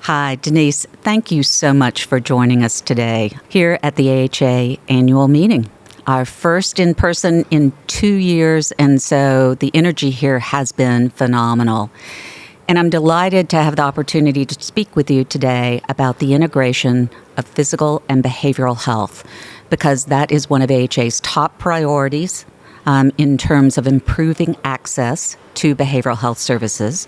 Hi, Denise. Thank you so much for joining us today here at the AHA annual meeting. Our first in person in 2 years, and so the energy here has been phenomenal. And I'm delighted to have the opportunity to speak with you today about the integration of physical and behavioral health, because that is one of AHA's top priorities in terms of improving access to behavioral health services.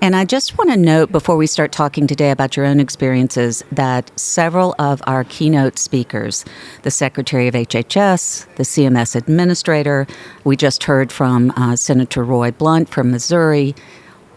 And I just want to note before we start talking today about your own experiences that several of our keynote speakers, the Secretary of HHS, the CMS Administrator, we just heard from Senator Roy Blunt from Missouri,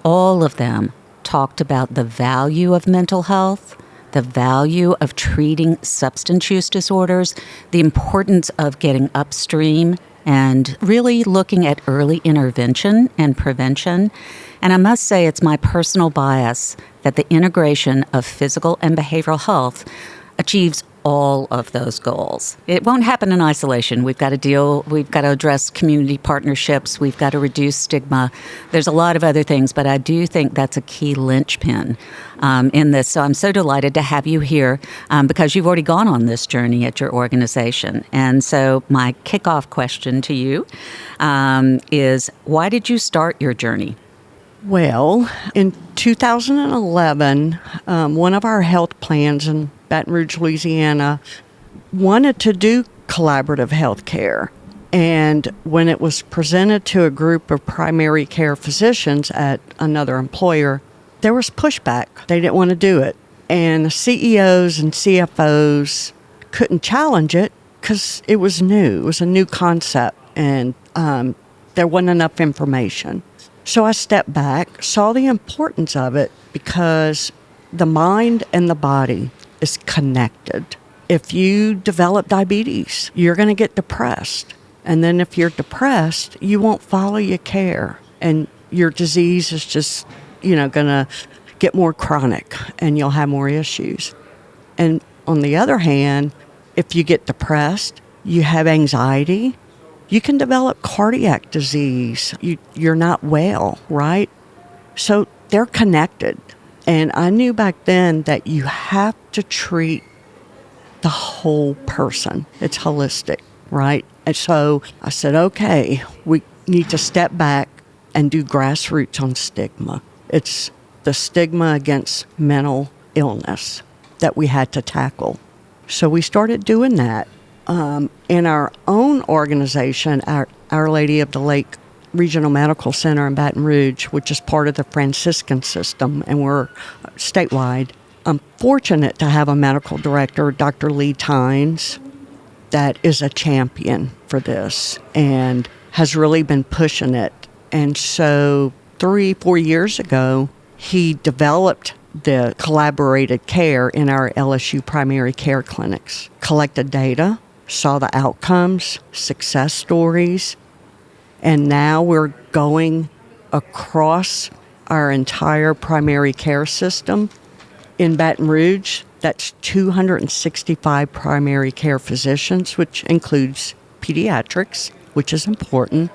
all of them talked about the value of mental health, the value of treating substance use disorders, the importance of getting upstream and really looking at early intervention and prevention. And I must say it's my personal bias that the integration of physical and behavioral health achieves all of those goals. It won't happen in isolation. We've got to address community partnerships, we've got to reduce stigma. There's a lot of other things, but I do think that's a key linchpin in this. So I'm so delighted to have you here because you've already gone on this journey at your organization. And so my kickoff question to you is, why did you start your journey? Well, in 2011, one of our health plans in Baton Rouge, Louisiana, wanted to do collaborative health care. And when it was presented to a group of primary care physicians at another employer, there was pushback. They didn't want to do it. And the CEOs and CFOs couldn't challenge it because it was new. It was a new concept, and there wasn't enough information. So I stepped back, saw the importance of it, because the mind and the body is connected. If you develop diabetes, you're going to get depressed. And then if you're depressed, you won't follow your care. And your disease is just, going to get more chronic, and you'll have more issues. And on the other hand, if you get depressed, you have anxiety, you can develop cardiac disease. You're not well, right? So they're connected. And I knew back then that you have to treat the whole person. It's holistic, right? And so I said, okay, we need to step back and do grassroots on stigma. It's the stigma against mental illness that we had to tackle. So we started doing that. In our own organization, Our Lady of the Lake Regional Medical Center in Baton Rouge, which is part of the Franciscan system, and we're statewide. I'm fortunate to have a medical director, Dr. Lee Tynes, that is a champion for this and has really been pushing it. And so 3-4 years ago, he developed the collaborated care in our LSU primary care clinics, collected data, saw the outcomes, success stories, and now we're going across our entire primary care system. In Baton Rouge, that's 265 primary care physicians, which includes pediatrics, which is important.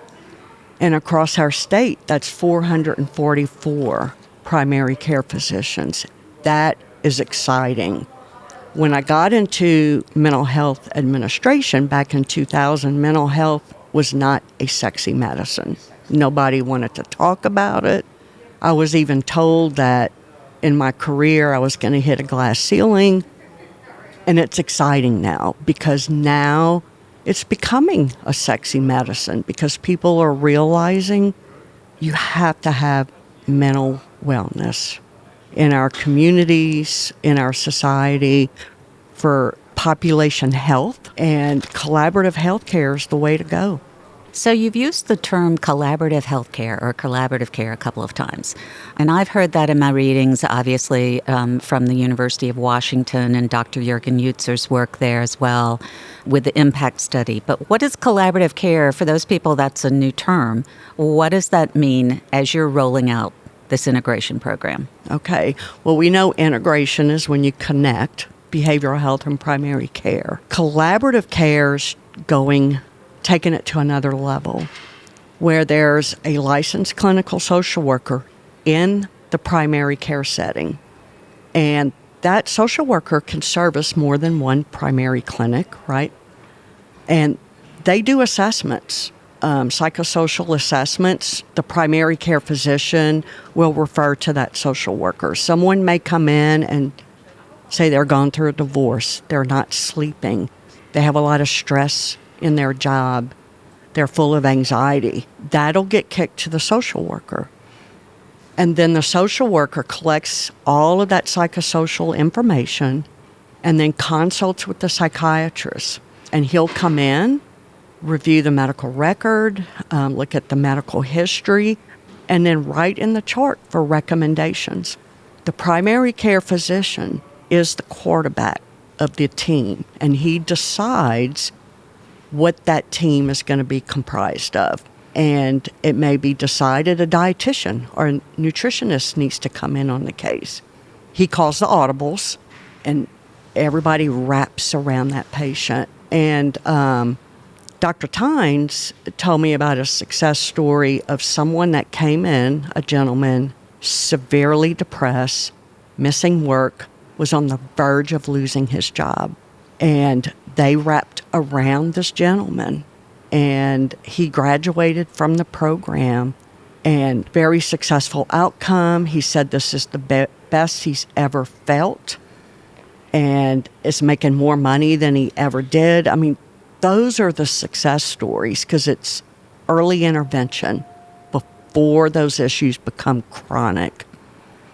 And across our state, that's 444. primary care physicians. That is exciting. When I got into mental health administration back in 2000, mental health was not a sexy medicine. Nobody wanted to talk about it. I was even told that in my career I was going to hit a glass ceiling. And it's exciting now because now it's becoming a sexy medicine because people are realizing you have to have mental wellness in our communities, in our society, for population health, and collaborative healthcare is the way to go. So you've used the term collaborative healthcare or collaborative care a couple of times. And I've heard that in my readings, obviously, from the University of Washington and Dr. Jürgen Utzer's work there as well with the impact study. But what is collaborative care? For those people, that's a new term. What does that mean as you're rolling out this integration program? Okay. Well, we know integration is when you connect behavioral health and primary care. Collaborative care's taking it to another level, where there's a licensed clinical social worker in the primary care setting. And that social worker can service more than one primary clinic, right? And they do assessments, psychosocial assessments. The primary care physician will refer to that social worker. Someone may come in and say they're going through a divorce, they're not sleeping, they have a lot of stress in their job, they're full of anxiety. That'll get kicked to the social worker. And then the social worker collects all of that psychosocial information and then consults with the psychiatrist. And he'll come in, review the medical record, look at the medical history, and then write in the chart for recommendations. The primary care physician is the quarterback of the team, and he decides what that team is going to be comprised of. And it may be decided a dietitian or a nutritionist needs to come in on the case. He calls the audibles, and everybody wraps around that patient. And Dr. Tynes told me about a success story of someone that came in, a gentleman, severely depressed, missing work, was on the verge of losing his job. And they wrapped around this gentleman, and he graduated from the program, and very successful outcome. He said this is the best he's ever felt, and is making more money than he ever did. I mean, those are the success stories because it's early intervention before those issues become chronic,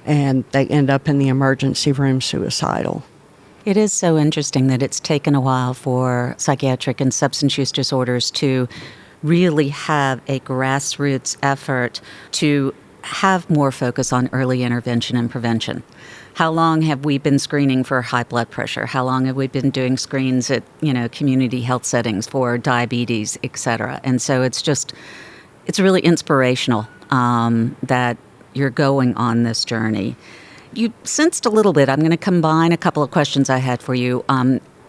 and they end up in the emergency room suicidal. It is so interesting that it's taken a while for psychiatric and substance use disorders to really have a grassroots effort to have more focus on early intervention and prevention. How long have we been screening for high blood pressure? How long have we been doing screens at, community health settings for diabetes, et cetera? And so it's really inspirational that you're going on this journey. You sensed a little bit. I'm going to combine a couple of questions I had for you.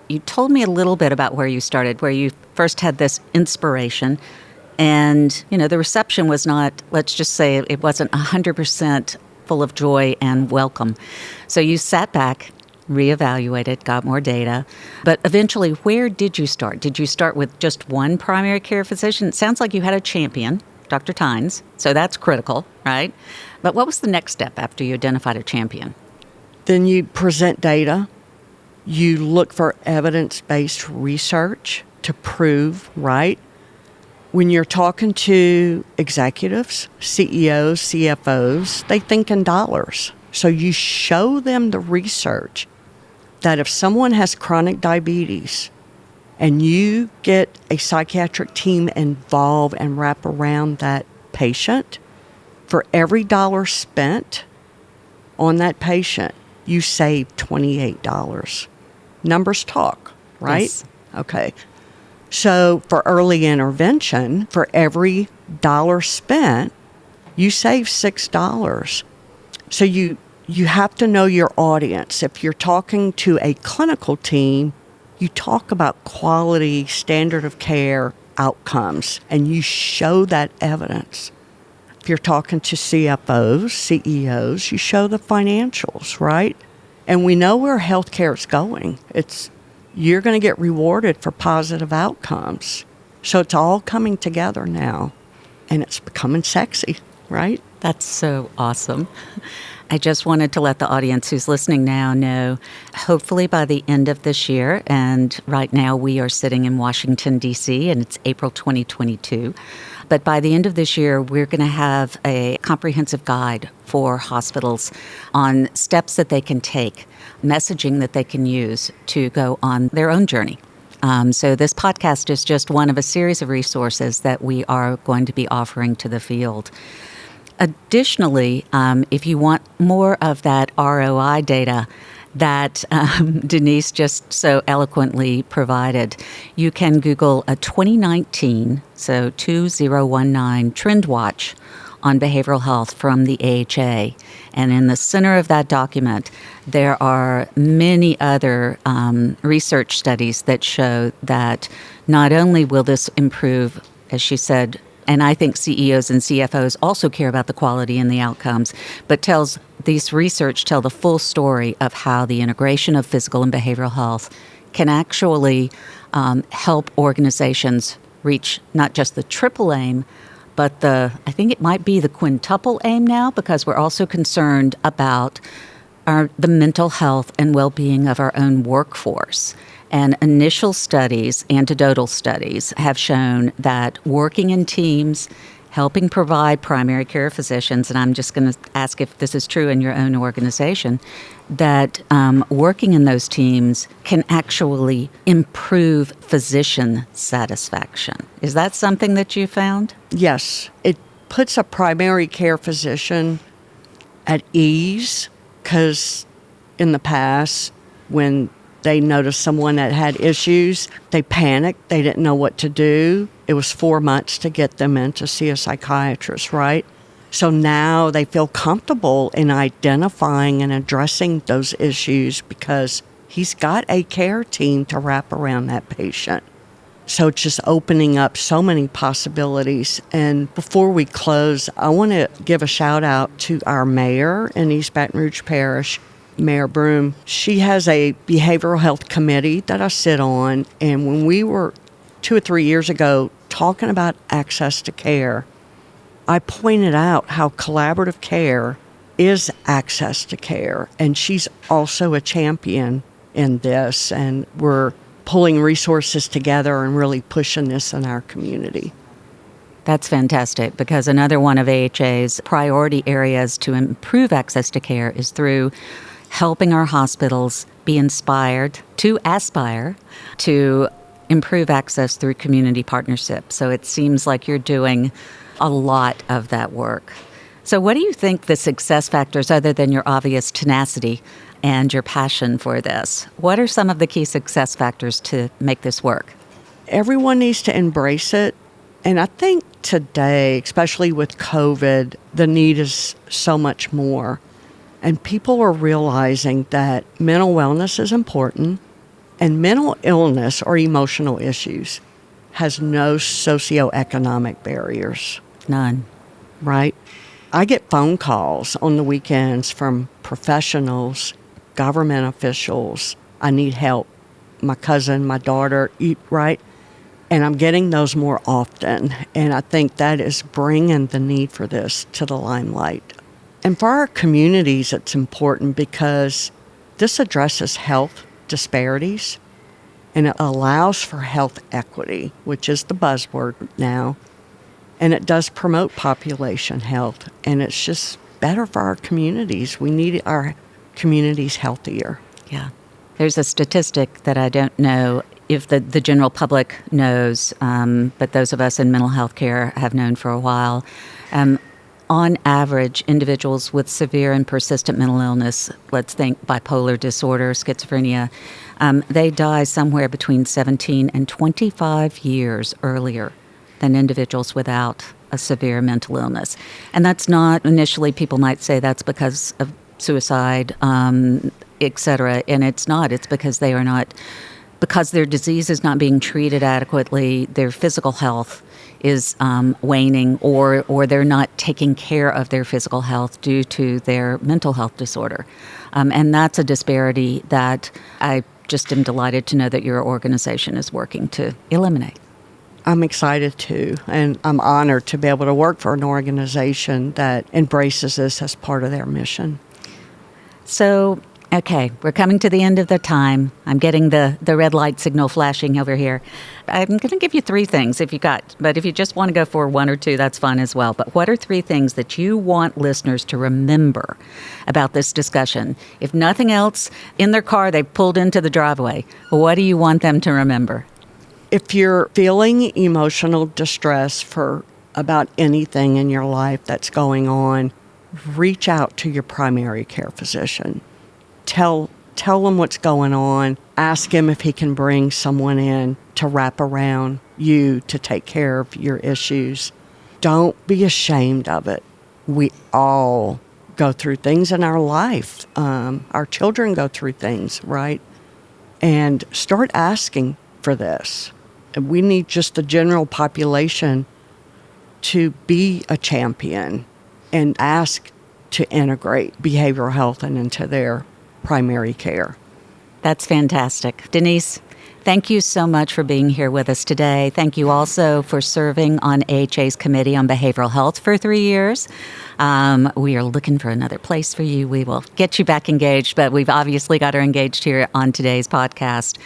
You told me a little bit about where you started, where you first had this inspiration. And, the reception was not, let's just say it wasn't 100% full of joy and welcome. So you sat back, reevaluated, got more data. But eventually, where did you start? Did you start with just one primary care physician? It sounds like you had a champion, Dr. Tynes. So that's critical, right? But what was the next step after you identified a champion? Then you present data. You look for evidence-based research to prove, right? When you're talking to executives, CEOs, CFOs, they think in dollars. So you show them the research that if someone has chronic diabetes and you get a psychiatric team involved and wrap around that patient, for every dollar spent on that patient, you save $28. Numbers talk, right? Yes. Okay. So for early intervention, for every dollar spent, you save $6. So you have to know your audience. If you're talking to a clinical team, you talk about quality, standard of care, outcomes, and you show that evidence. If you're talking to CFOs, CEOs, you show the financials, right? And we know where healthcare is going. You're going to get rewarded for positive outcomes. So it's all coming together now, and it's becoming sexy, right? That's so awesome. I just wanted to let the audience who's listening now know, hopefully by the end of this year, and right now we are sitting in Washington, D.C., and it's April 2022. But by the end of this year, we're going to have a comprehensive guide for hospitals on steps that they can take, messaging that they can use to go on their own journey. So this podcast is just one of a series of resources that we are going to be offering to the field. Additionally, if you want more of that ROI data that Denise just so eloquently provided, you can Google a 2019, so 2019 Trend Watch on behavioral health from the AHA. And in the center of that document, there are many other research studies that show that not only will this improve, as she said, and I think CEOs and CFOs also care about the quality and the outcomes, but these research tell the full story of how the integration of physical and behavioral health can actually help organizations reach not just the triple aim, but I think it might be the quintuple aim now, because we're also concerned about the mental health and well-being of our own workforce. And initial studies, anecdotal studies, have shown that working in teams, helping provide primary care physicians, and I'm just going to ask if this is true in your own organization, that working in those teams can actually improve physician satisfaction. Is that something that you found? Yes. It puts a primary care physician at ease, because in the past, when they noticed someone that had issues, they panicked. They didn't know what to do. It was 4 months to get them in to see a psychiatrist, right? So now they feel comfortable in identifying and addressing those issues because he's got a care team to wrap around that patient. So it's just opening up so many possibilities. And before we close, I want to give a shout out to our mayor in East Baton Rouge Parish, Mayor Broom. She has a behavioral health committee that I sit on. And when we were 2 or 3 years ago talking about access to care, I pointed out how collaborative care is access to care. And she's also a champion in this. And we're pulling resources together and really pushing this in our community. That's fantastic, because another one of AHA's priority areas to improve access to care is through helping our hospitals be inspired to aspire to improve access through community partnership. So it seems like you're doing a lot of that work. So what do you think the success factors, other than your obvious tenacity and your passion for this, what are some of the key success factors to make this work? Everyone needs to embrace it. And I think today, especially with COVID, the need is so much more. And people are realizing that mental wellness is important, and mental illness or emotional issues has no socioeconomic barriers. None. Right? I get phone calls on the weekends from professionals, government officials. I need help. My cousin, my daughter, right? And I'm getting those more often. And I think that is bringing the need for this to the limelight. And for our communities, it's important because this addresses health disparities, and it allows for health equity, which is the buzzword now. And it does promote population health, and it's just better for our communities. We need our communities healthier. Yeah. There's a statistic that I don't know if the general public knows, but those of us in mental health care have known for a while. On average, individuals with severe and persistent mental illness, let's think bipolar disorder, schizophrenia, they die somewhere between 17 and 25 years earlier than individuals without a severe mental illness. And that's not, initially people might say that's because of suicide, et cetera, and it's not. It's because because their disease is not being treated adequately, their physical health is waning, or they're not taking care of their physical health due to their mental health disorder. And that's a disparity that I just am delighted to know that your organization is working to eliminate. I'm excited too, and I'm honored to be able to work for an organization that embraces this as part of their mission. So, okay, we're coming to the end of the time. I'm getting the red light signal flashing over here. I'm going to give you 3 things but if you just want to go for 1 or 2, that's fine as well. But what are 3 things that you want listeners to remember about this discussion? If nothing else, in their car, they pulled into the driveway. What do you want them to remember? If you're feeling emotional distress for about anything in your life that's going on, reach out to your primary care physician. Tell him what's going on. Ask him if he can bring someone in to wrap around you to take care of your issues. Don't be ashamed of it. We all go through things in our life. Our children go through things, right? And start asking for this. We need just the general population to be a champion and ask to integrate behavioral health into their primary care. That's fantastic. Denise, thank you so much for being here with us today. Thank you also for serving on AHA's Committee on Behavioral Health for 3 years. We are looking for another place for you. We will get you back engaged, but we've obviously got her engaged here on today's podcast.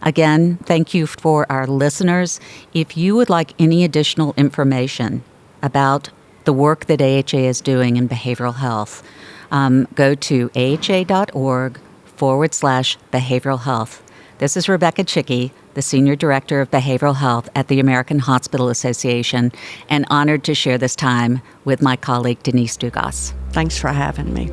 Again, thank you for our listeners. If you would like any additional information about the work that AHA is doing in behavioral health, go to aha.org/behavioral health. This is Rebecca Chickey, the Senior Director of Behavioral Health at the American Hospital Association, and honored to share this time with my colleague, Denise Dugas. Thanks for having me.